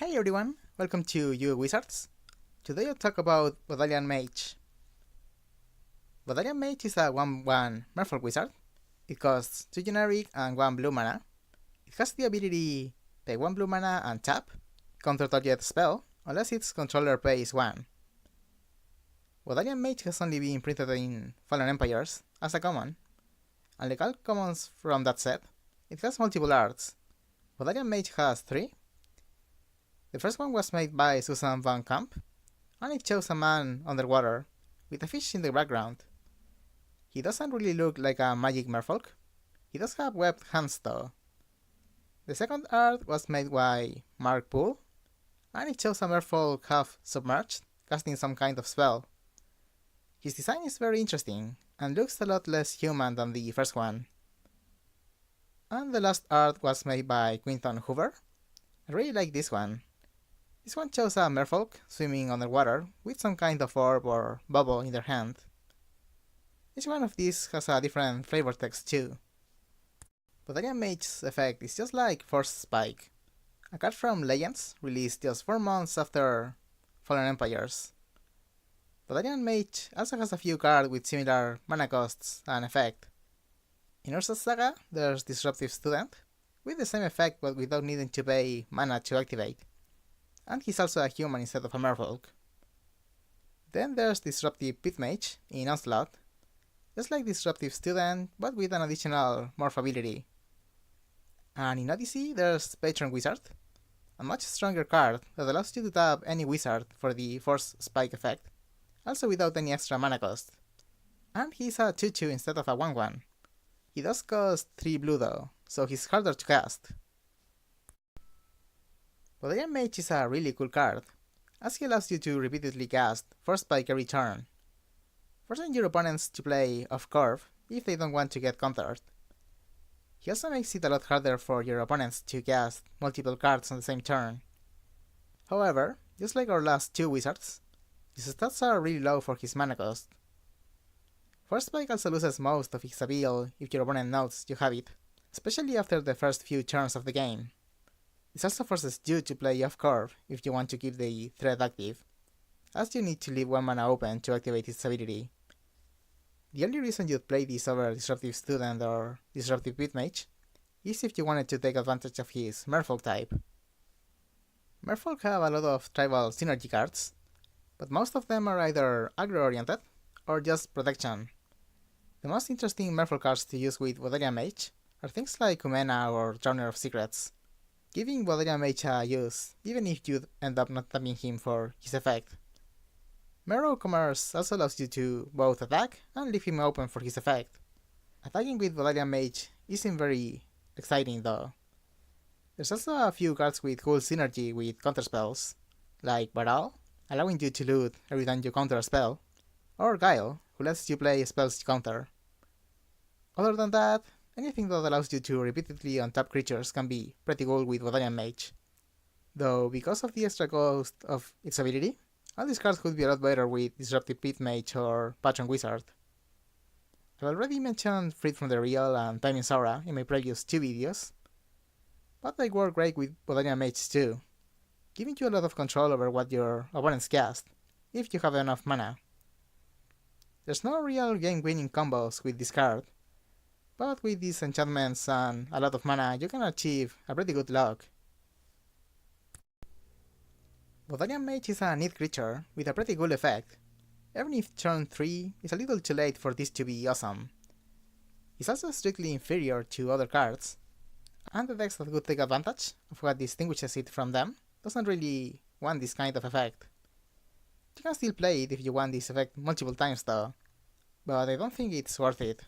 Hey everyone, welcome to You Wizards. Today I'll talk about Vodalian Mage. Vodalian Mage is a 1/1 Merfolk wizard. It costs 2 generic and 1 blue mana. It has the ability pay 1 blue mana and tap, counter target spell, unless its controller pays 1. Vodalian Mage has only been printed in Fallen Empires as a common. Unlike all commons from that set, it has multiple arts. Vodalian Mage has 3. The first one was made by Susan Van Camp, and it shows a man underwater, with a fish in the background. He doesn't really look like a magic merfolk. He does have webbed hands though. The second art was made by Mark Poole, and it shows a merfolk half submerged, casting some kind of spell. His design is very interesting, and looks a lot less human than the first one. And the last art was made by Quinton Hoover. I really like this one. This one shows a merfolk swimming underwater with some kind of orb or bubble in their hand. Each one of these has a different flavor text too. Vodalian Mage's effect is just like Force Spike, a card from Legends released just 4 months after Fallen Empires. Vodalian Mage also has a few cards with similar mana costs and effect. In Urza's Saga, there's Disruptive Student, with the same effect but without needing to pay mana to activate. And he's also a human instead of a merfolk. Then there's Disruptive Pit Mage in Onslaught, just like Disruptive Student, but with an additional morph ability. And in Odyssey there's Patron Wizard, a much stronger card that allows you to tap any wizard for the Force Spike effect, also without any extra mana cost. And he's a 2/2 instead of a 1/1. He does cost 3 blue though, so he's harder to cast. Vodalian Mage is a really cool card, as he allows you to repeatedly cast Force Spike every turn, forcing your opponents to play off-curve if they don't want to get countered. He also makes it a lot harder for your opponents to cast multiple cards on the same turn. However, just like our last 2 wizards, his stats are really low for his mana cost. Force Spike also loses most of its appeal if your opponent knows you have it, especially after the first few turns of the game. This also forces you to play off-curve if you want to keep the threat active, as you need to leave 1 mana open to activate its ability. The only reason you'd play this over Disruptive Student or Disruptive Pit Mage is if you wanted to take advantage of his Merfolk type. Merfolk have a lot of tribal synergy cards, but most of them are either aggro-oriented or just protection. The most interesting Merfolk cards to use with Vodalian Mage are things like Umena or Drowner of Secrets, giving Vodalian Mage a use even if you end up not tapping him for his effect. Merrow Commerce also allows you to both attack and leave him open for his effect. Attacking with Vodalian Mage isn't very exciting though. There's also a few cards with cool synergy with counterspells, like Baral, allowing you to loot every time you counter a spell, or Guile, who lets you play spells you counter. Other than that, anything that allows you to repeatedly untap creatures can be pretty cool with Vodalian Mage. Though, because of the extra cost of its ability, all these cards could be a lot better with Disruptive Pit Mage or Patron Wizard. I've already mentioned Freed from the Real and Timing's Aura in my previous 2 videos, but they work great with Vodalian Mage too, giving you a lot of control over what your opponents cast, if you have enough mana. There's no real game-winning combos with this card, but with these enchantments and a lot of mana, you can achieve a pretty good luck. Vodalian Mage is a neat creature with a pretty cool effect, even if turn 3 is a little too late for this to be awesome. It's also strictly inferior to other cards, and the decks that could take advantage of what distinguishes it from them doesn't really want this kind of effect. You can still play it if you want this effect multiple times though, but I don't think it's worth it.